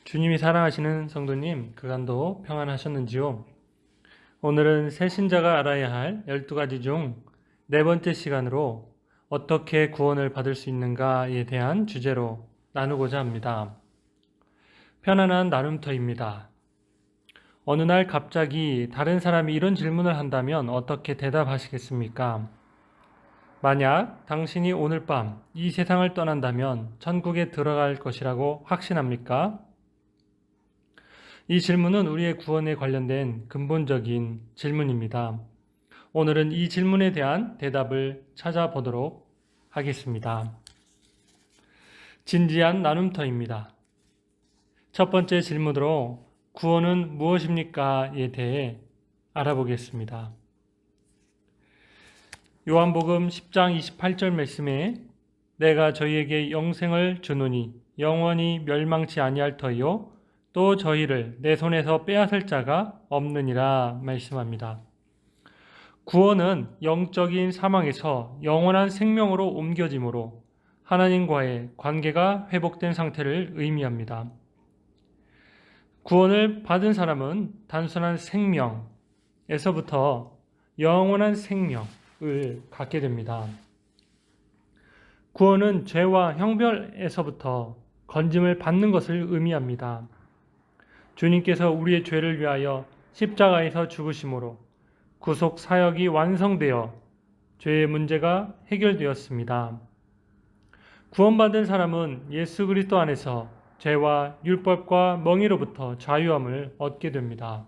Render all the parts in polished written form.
주님이 사랑하시는 성도님, 그간도 평안하셨는지요? 오늘은 새신자가 알아야 할 12가지 중 네 번째 시간으로 어떻게 구원을 받을 수 있는가에 대한 주제로 나누고자 합니다. 편안한 나눔터입니다. 어느 날 갑자기 다른 사람이 이런 질문을 한다면 어떻게 대답하시겠습니까? 만약 당신이 오늘 밤 이 세상을 떠난다면 천국에 들어갈 것이라고 확신합니까? 이 질문은 우리의 구원에 관련된 근본적인 질문입니다. 오늘은 이 질문에 대한 대답을 찾아보도록 하겠습니다. 진지한 나눔터입니다. 첫 번째 질문으로 구원은 무엇입니까?에 대해 알아보겠습니다. 요한복음 10장 28절 말씀에 내가 저희에게 영생을 주노니 영원히 멸망치 아니할 터이요 또 저희를 내 손에서 빼앗을 자가 없느니라 말씀합니다. 구원은 영적인 사망에서 영원한 생명으로 옮겨짐으로 하나님과의 관계가 회복된 상태를 의미합니다. 구원을 받은 사람은 단순한 생명에서부터 영원한 생명을 갖게 됩니다. 구원은 죄와 형벌에서부터 건짐을 받는 것을 의미합니다. 주님께서 우리의 죄를 위하여 십자가에서 죽으심으로 구속 사역이 완성되어 죄의 문제가 해결되었습니다. 구원받은 사람은 예수 그리스도 안에서 죄와 율법과 멍에로부터 자유함을 얻게 됩니다.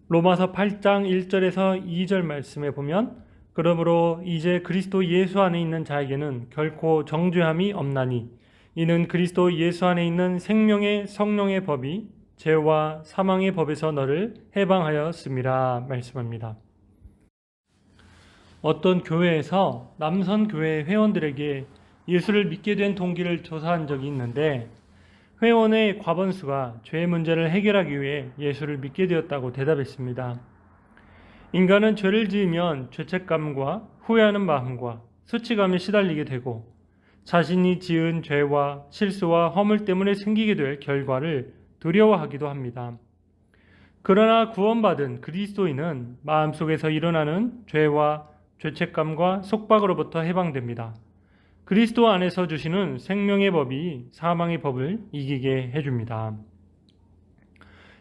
로마서 8장 1절에서 2절 말씀에 보면 그러므로 이제 그리스도 예수 안에 있는 자에게는 결코 정죄함이 없나니 이는 그리스도 예수 안에 있는 생명의 성령의 법이 죄와 사망의 법에서 너를 해방하였음이라 말씀합니다. 어떤 교회에서 남선 교회 회원들에게 예수를 믿게 된 동기를 조사한 적이 있는데 회원의 과반수가 죄 문제를 해결하기 위해 예수를 믿게 되었다고 대답했습니다. 인간은 죄를 지으면 죄책감과 후회하는 마음과 수치감에 시달리게 되고 자신이 지은 죄와 실수와 허물 때문에 생기게 될 결과를 두려워하기도 합니다. 그러나 구원받은 그리스도인은 마음속에서 일어나는 죄와 죄책감과 속박으로부터 해방됩니다. 그리스도 안에서 주시는 생명의 법이 사망의 법을 이기게 해줍니다.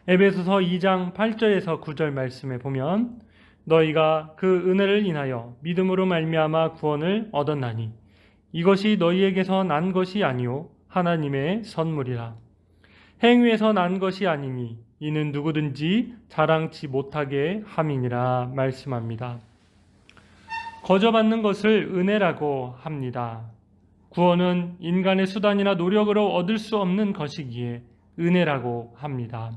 에베소서 2장 8절에서 9절 말씀에 보면 너희가 그 은혜를 인하여 믿음으로 말미암아 구원을 얻었나니 이것이 너희에게서 난 것이 아니요 하나님의 선물이라. 행위에서 난 것이 아니니 이는 누구든지 자랑치 못하게 함이니라 말씀합니다. 거저받는 것을 은혜라고 합니다. 구원은 인간의 수단이나 노력으로 얻을 수 없는 것이기에 은혜라고 합니다.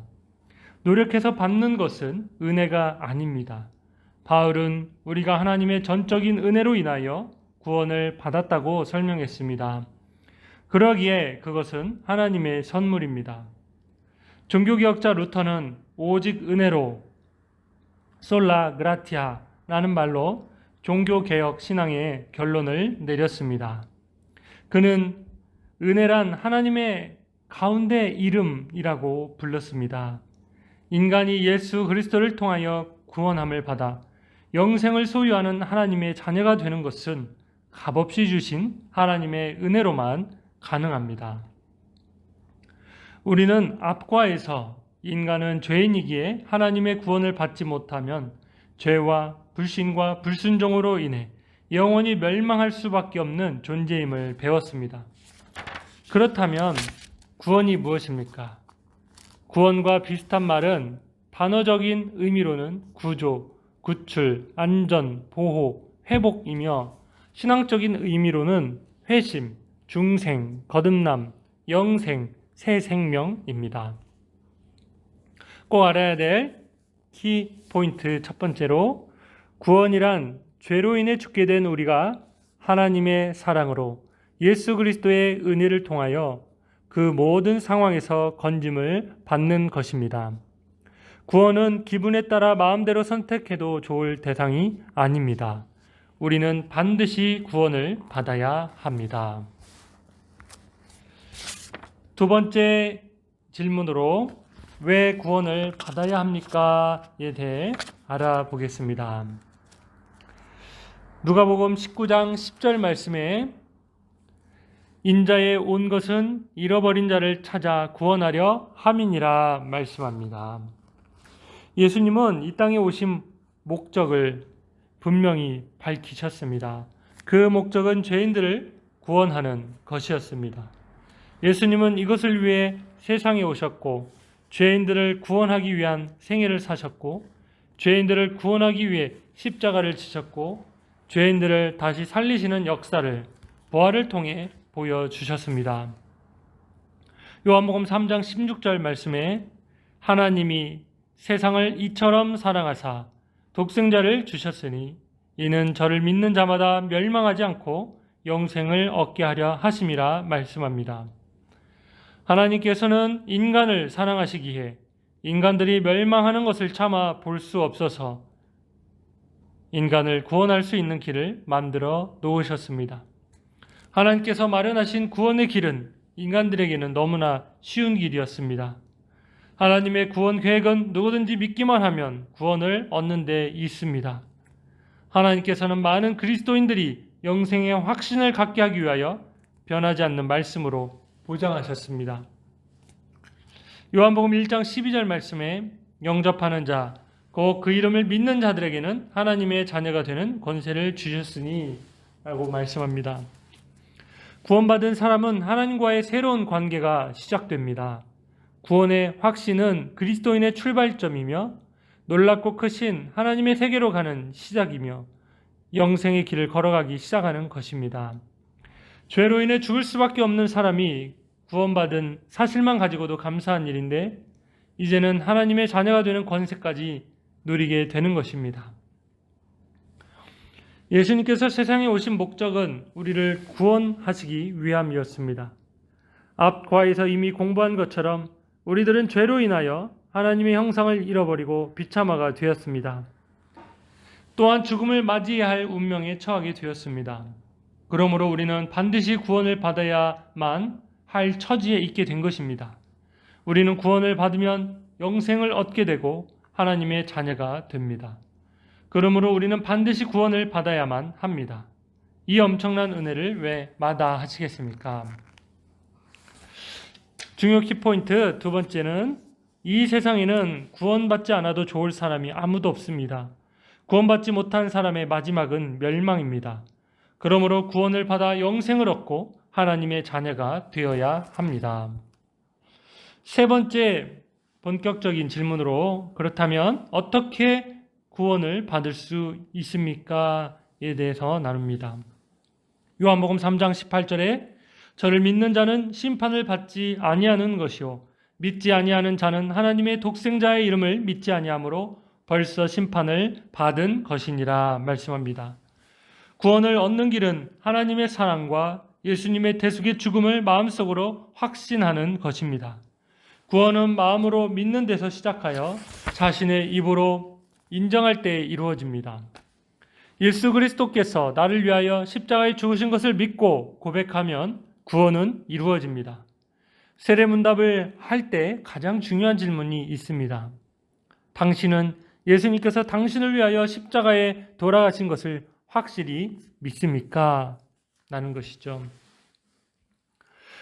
노력해서 받는 것은 은혜가 아닙니다. 바울은 우리가 하나님의 전적인 은혜로 인하여 구원을 받았다고 설명했습니다. 그러기에 그것은 하나님의 선물입니다. 종교개혁자 루터는 오직 은혜로 솔라 그라티아라는 말로 종교개혁 신앙의 결론을 내렸습니다. 그는 은혜란 하나님의 가운데 이름이라고 불렀습니다. 인간이 예수 그리스도를 통하여 구원함을 받아 영생을 소유하는 하나님의 자녀가 되는 것은 값없이 주신 하나님의 은혜로만 가능합니다. 우리는 앞과에서 인간은 죄인이기에 하나님의 구원을 받지 못하면 죄와 불신과 불순종으로 인해 영원히 멸망할 수밖에 없는 존재임을 배웠습니다. 그렇다면 구원이 무엇입니까? 구원과 비슷한 말은 단어적인 의미로는 구조, 구출, 안전, 보호, 회복이며 신앙적인 의미로는 회심, 중생, 거듭남, 영생, 새 생명입니다. 꼭 알아야 될 키 포인트 첫 번째로 구원이란 죄로 인해 죽게 된 우리가 하나님의 사랑으로 예수 그리스도의 은혜를 통하여 그 모든 상황에서 건짐을 받는 것입니다. 구원은 기분에 따라 마음대로 선택해도 좋을 대상이 아닙니다. 우리는 반드시 구원을 받아야 합니다. 두 번째 질문으로 왜 구원을 받아야 합니까?에 대해 알아보겠습니다. 누가복음 19장 10절 말씀에 인자에 온 것은 잃어버린 자를 찾아 구원하려 함이니라 말씀합니다. 예수님은 이 땅에 오신 목적을 분명히 밝히셨습니다. 그 목적은 죄인들을 구원하는 것이었습니다. 예수님은 이것을 위해 세상에 오셨고 죄인들을 구원하기 위한 생애를 사셨고 죄인들을 구원하기 위해 십자가를 지셨고 죄인들을 다시 살리시는 역사를 부활을 통해 보여주셨습니다. 요한복음 3장 16절 말씀에 하나님이 세상을 이처럼 사랑하사 독생자를 주셨으니 이는 저를 믿는 자마다 멸망하지 않고 영생을 얻게 하려 하심이라 말씀합니다. 하나님께서는 인간을 사랑하시기에 인간들이 멸망하는 것을 참아 볼 수 없어서 인간을 구원할 수 있는 길을 만들어 놓으셨습니다. 하나님께서 마련하신 구원의 길은 인간들에게는 너무나 쉬운 길이었습니다. 하나님의 구원 계획은 누구든지 믿기만 하면 구원을 얻는 데 있습니다. 하나님께서는 많은 그리스도인들이 영생의 확신을 갖게 하기 위하여 변하지 않는 말씀으로 보장하셨습니다. 요한복음 1장 12절 말씀에 영접하는 자, 곧 그 이름을 믿는 자들에게는 하나님의 자녀가 되는 권세를 주셨으니 라고 말씀합니다. 구원받은 사람은 하나님과의 새로운 관계가 시작됩니다. 구원의 확신은 그리스도인의 출발점이며 놀랍고 크신 하나님의 세계로 가는 시작이며 영생의 길을 걸어가기 시작하는 것입니다. 죄로 인해 죽을 수밖에 없는 사람이 구원받은 사실만 가지고도 감사한 일인데 이제는 하나님의 자녀가 되는 권세까지 누리게 되는 것입니다. 예수님께서 세상에 오신 목적은 우리를 구원하시기 위함이었습니다. 앞 과에서 이미 공부한 것처럼 우리들은 죄로 인하여 하나님의 형상을 잃어버리고 비참화가 되었습니다. 또한 죽음을 맞이해야 할 운명에 처하게 되었습니다. 그러므로 우리는 반드시 구원을 받아야만 할 처지에 있게 된 것입니다. 우리는 구원을 받으면 영생을 얻게 되고 하나님의 자녀가 됩니다. 그러므로 우리는 반드시 구원을 받아야만 합니다. 이 엄청난 은혜를 왜 마다하시겠습니까? 중요 키포인트 두 번째는 이 세상에는 구원받지 않아도 좋을 사람이 아무도 없습니다. 구원받지 못한 사람의 마지막은 멸망입니다. 그러므로 구원을 받아 영생을 얻고 하나님의 자녀가 되어야 합니다. 세 번째 본격적인 질문으로 그렇다면 어떻게 구원을 받을 수 있습니까?에 대해서 나눕니다. 요한복음 3장 18절에 저를 믿는 자는 심판을 받지 아니하는 것이요 믿지 아니하는 자는 하나님의 독생자의 이름을 믿지 아니하므로 벌써 심판을 받은 것이니라 말씀합니다. 구원을 얻는 길은 하나님의 사랑과 예수님의 대속의 죽음을 마음속으로 확신하는 것입니다. 구원은 마음으로 믿는 데서 시작하여 자신의 입으로 인정할 때 이루어집니다. 예수 그리스도께서 나를 위하여 십자가에 죽으신 것을 믿고 고백하면 구원은 이루어집니다. 세례문답을 할 때 가장 중요한 질문이 있습니다. 당신은 예수님께서 당신을 위하여 십자가에 돌아가신 것을 확실히 믿습니까? 라는 것이죠.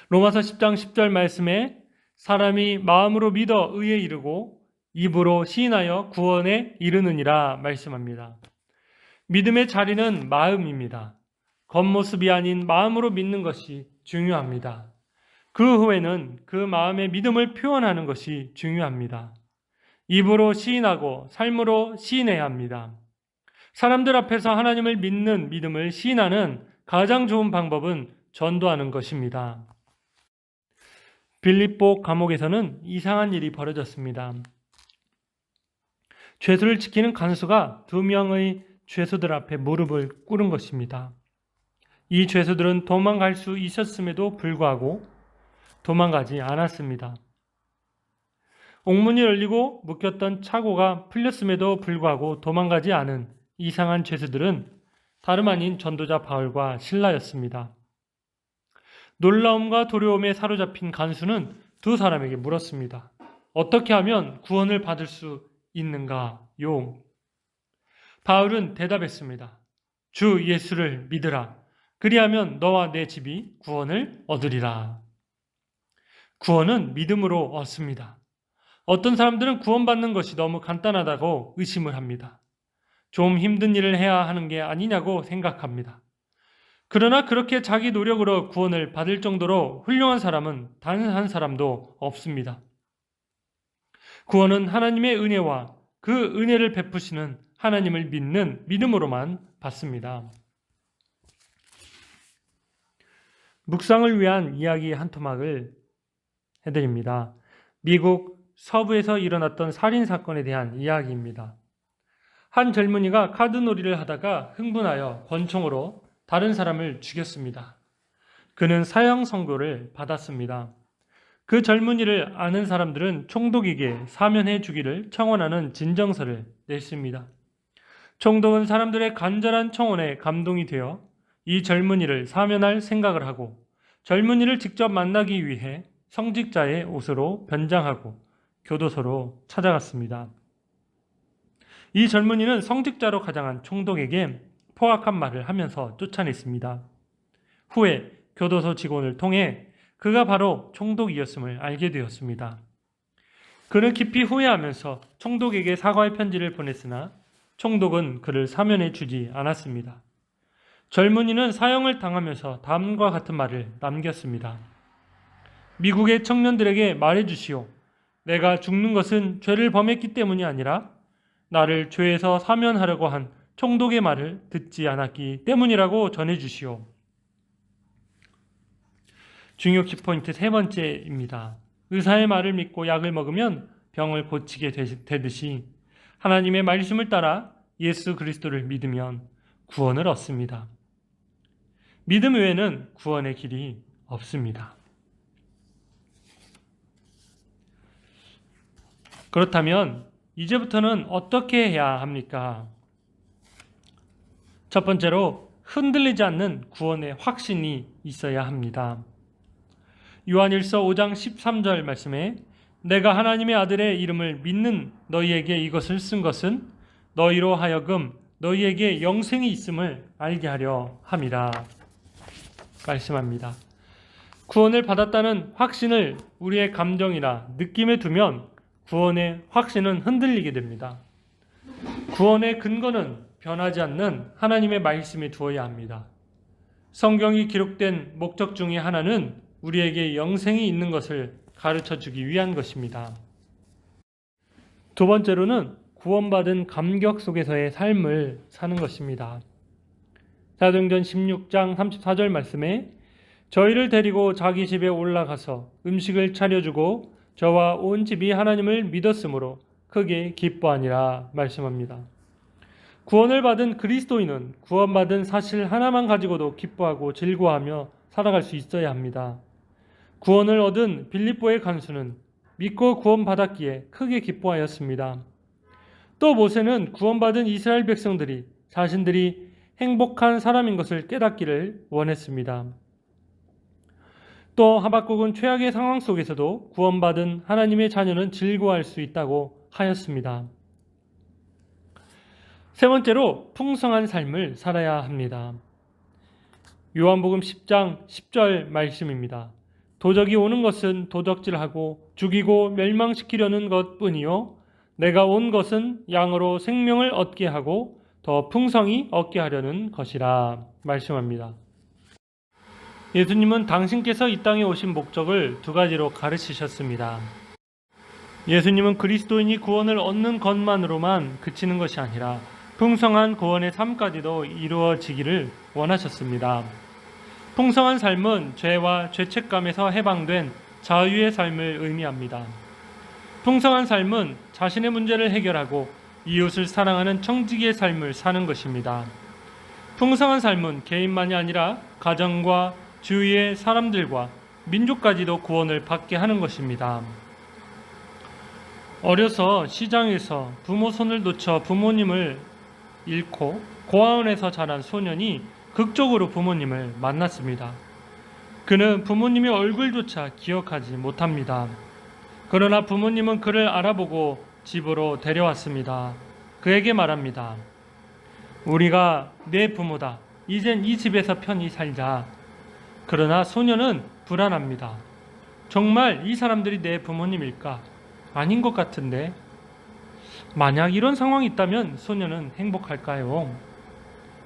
로마서 10장 10절 말씀에 사람이 마음으로 믿어 의에 이르고 입으로 시인하여 구원에 이르느니라 말씀합니다. 믿음의 자리는 마음입니다. 겉모습이 아닌 마음으로 믿는 것이 중요합니다. 그 후에는 그 마음의 믿음을 표현하는 것이 중요합니다. 입으로 시인하고 삶으로 시인해야 합니다. 사람들 앞에서 하나님을 믿는 믿음을 시인하는 가장 좋은 방법은 전도하는 것입니다. 빌립보 감옥에서는 이상한 일이 벌어졌습니다. 죄수를 지키는 간수가 2명의 죄수들 앞에 무릎을 꿇은 것입니다. 이 죄수들은 도망갈 수 있었음에도 불구하고 도망가지 않았습니다. 옥문이 열리고 묶였던 차고가 풀렸음에도 불구하고 도망가지 않은 이상한 죄수들은 다름 아닌 전도자 바울과 실라였습니다. 놀라움과 두려움에 사로잡힌 간수는 두 사람에게 물었습니다. 어떻게 하면 구원을 받을 수 있는가요? 바울은 대답했습니다. 주 예수를 믿으라. 그리하면 너와 내 집이 구원을 얻으리라. 구원은 믿음으로 얻습니다. 어떤 사람들은 구원받는 것이 너무 간단하다고 의심을 합니다. 좀 힘든 일을 해야 하는 게 아니냐고 생각합니다. 그러나 그렇게 자기 노력으로 구원을 받을 정도로 훌륭한 사람은 단 한 사람도 없습니다. 구원은 하나님의 은혜와 그 은혜를 베푸시는 하나님을 믿는 믿음으로만 받습니다. 묵상을 위한 이야기 한 토막을 해드립니다. 미국 서부에서 일어났던 살인사건에 대한 이야기입니다. 한 젊은이가 카드놀이를 하다가 흥분하여 권총으로 다른 사람을 죽였습니다. 그는 사형 선고를 받았습니다. 그 젊은이를 아는 사람들은 총독에게 사면해 주기를 청원하는 진정서를 냈습니다. 총독은 사람들의 간절한 청원에 감동이 되어 이 젊은이를 사면할 생각을 하고 젊은이를 직접 만나기 위해 성직자의 옷으로 변장하고 교도소로 찾아갔습니다. 이 젊은이는 성직자로 가장한 총독에게 포악한 말을 하면서 쫓아냈습니다. 후에 교도소 직원을 통해 그가 바로 총독이었음을 알게 되었습니다. 그는 깊이 후회하면서 총독에게 사과의 편지를 보냈으나 총독은 그를 사면해 주지 않았습니다. 젊은이는 사형을 당하면서 다음과 같은 말을 남겼습니다. 미국의 청년들에게 말해주시오. 내가 죽는 것은 죄를 범했기 때문이 아니라 나를 죄에서 사면하려고 한 총독의 말을 듣지 않았기 때문이라고 전해주시오. 중요 키포인트 세 번째입니다. 의사의 말을 믿고 약을 먹으면 병을 고치게 되듯이 하나님의 말씀을 따라 예수 그리스도를 믿으면 구원을 얻습니다. 믿음 외에는 구원의 길이 없습니다. 그렇다면 이제부터는 어떻게 해야 합니까? 첫 번째로 흔들리지 않는 구원의 확신이 있어야 합니다. 요한일서 5장 13절 말씀에 내가 하나님의 아들의 이름을 믿는 너희에게 이것을 쓴 것은 너희로 하여금 너희에게 영생이 있음을 알게 하려 함이라 말씀합니다. 구원을 받았다는 확신을 우리의 감정이나 느낌에 두면 구원의 확신은 흔들리게 됩니다. 구원의 근거는 변하지 않는 하나님의 말씀에 두어야 합니다. 성경이 기록된 목적 중에 하나는 우리에게 영생이 있는 것을 가르쳐 주기 위한 것입니다. 두 번째로는 구원받은 감격 속에서의 삶을 사는 것입니다. 사도행전 16장 34절 말씀에 저희를 데리고 자기 집에 올라가서 음식을 차려주고 저와 온 집이 하나님을 믿었으므로 크게 기뻐하니라 말씀합니다. 구원을 받은 그리스도인은 구원받은 사실 하나만 가지고도 기뻐하고 즐거워하며 살아갈 수 있어야 합니다. 구원을 얻은 빌립보의 간수는 믿고 구원받았기에 크게 기뻐하였습니다. 또 모세는 구원받은 이스라엘 백성들이 자신들이 행복한 사람인 것을 깨닫기를 원했습니다. 또 하박국은 최악의 상황 속에서도 구원받은 하나님의 자녀는 즐거워할 수 있다고 하였습니다. 세 번째로 풍성한 삶을 살아야 합니다. 요한복음 10장 10절 말씀입니다. 도적이 오는 것은 도적질하고 죽이고 멸망시키려는 것뿐이요 내가 온 것은 양으로 생명을 얻게 하고 더 풍성히 얻게 하려는 것이라 말씀합니다. 예수님은 당신께서 이 땅에 오신 목적을 두 가지로 가르치셨습니다. 예수님은 그리스도인이 구원을 얻는 것만으로만 그치는 것이 아니라 풍성한 구원의 삶까지도 이루어지기를 원하셨습니다. 풍성한 삶은 죄와 죄책감에서 해방된 자유의 삶을 의미합니다. 풍성한 삶은 자신의 문제를 해결하고 이웃을 사랑하는 청지기의 삶을 사는 것입니다. 풍성한 삶은 개인만이 아니라 가정과 주위의 사람들과 민족까지도 구원을 받게 하는 것입니다. 어려서 시장에서 부모 손을 놓쳐 부모님을 잃고 고아원에서 자란 소년이 극적으로 부모님을 만났습니다. 그는 부모님의 얼굴조차 기억하지 못합니다. 그러나 부모님은 그를 알아보고 집으로 데려왔습니다. 그에게 말합니다. 우리가 내 부모다. 이젠 이 집에서 편히 살자. 그러나 소녀는 불안합니다. 정말 이 사람들이 내 부모님일까? 아닌 것 같은데. 만약 이런 상황이 있다면 소녀는 행복할까요?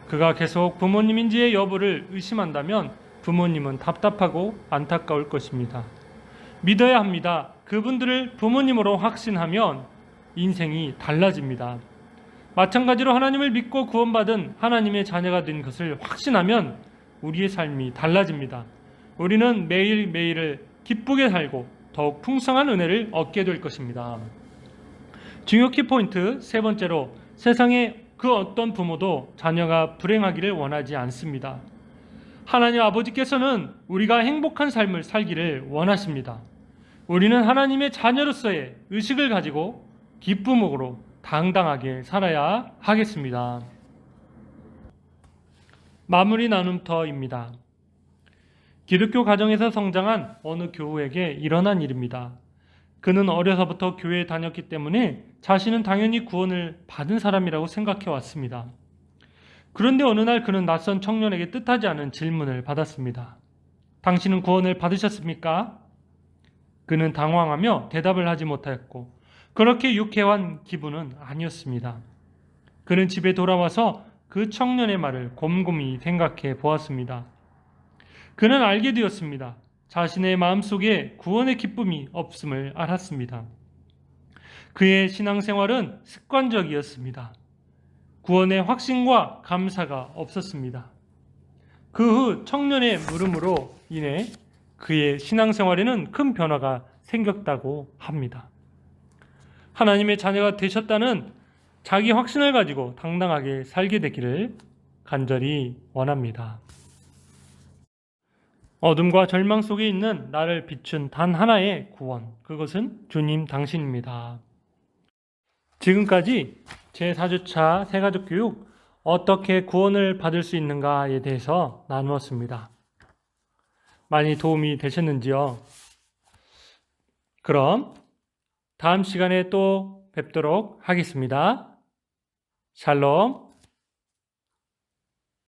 그가 계속 부모님인지의 여부를 의심한다면 부모님은 답답하고 안타까울 것입니다. 믿어야 합니다. 그분들을 부모님으로 확신하면 인생이 달라집니다. 마찬가지로 하나님을 믿고 구원받은 하나님의 자녀가 된 것을 확신하면 우리의 삶이 달라집니다. 우리는 매일매일을 기쁘게 살고 더욱 풍성한 은혜를 얻게 될 것입니다. 중요 키포인트 세 번째로, 세상의 그 어떤 부모도 자녀가 불행하기를 원하지 않습니다. 하나님 아버지께서는 우리가 행복한 삶을 살기를 원하십니다. 우리는 하나님의 자녀로서의 의식을 가지고 기쁨으로 당당하게 살아야 하겠습니다. 마무리 나눔터입니다. 기독교 가정에서 성장한 어느 교우에게 일어난 일입니다. 그는 어려서부터 교회에 다녔기 때문에 자신은 당연히 구원을 받은 사람이라고 생각해 왔습니다. 그런데 어느 날 그는 낯선 청년에게 뜻하지 않은 질문을 받았습니다. 당신은 구원을 받으셨습니까? 그는 당황하며 대답을 하지 못하였고 그렇게 유쾌한 기분은 아니었습니다. 그는 집에 돌아와서 그 청년의 말을 곰곰이 생각해 보았습니다. 그는 알게 되었습니다. 자신의 마음속에 구원의 기쁨이 없음을 알았습니다. 그의 신앙생활은 습관적이었습니다. 구원의 확신과 감사가 없었습니다. 그 후 청년의 물음으로 인해 그의 신앙생활에는 큰 변화가 생겼다고 합니다. 하나님의 자녀가 되셨다는 자기 확신을 가지고 당당하게 살게 되기를 간절히 원합니다. 어둠과 절망 속에 있는 나를 비춘 단 하나의 구원, 그것은 주님 당신입니다. 지금까지 제4주차 새가족교육 어떻게 구원을 받을 수 있는가에 대해서 나누었습니다. 많이 도움이 되셨는지요? 그럼 다음 시간에 또 뵙도록 하겠습니다. 샬롬.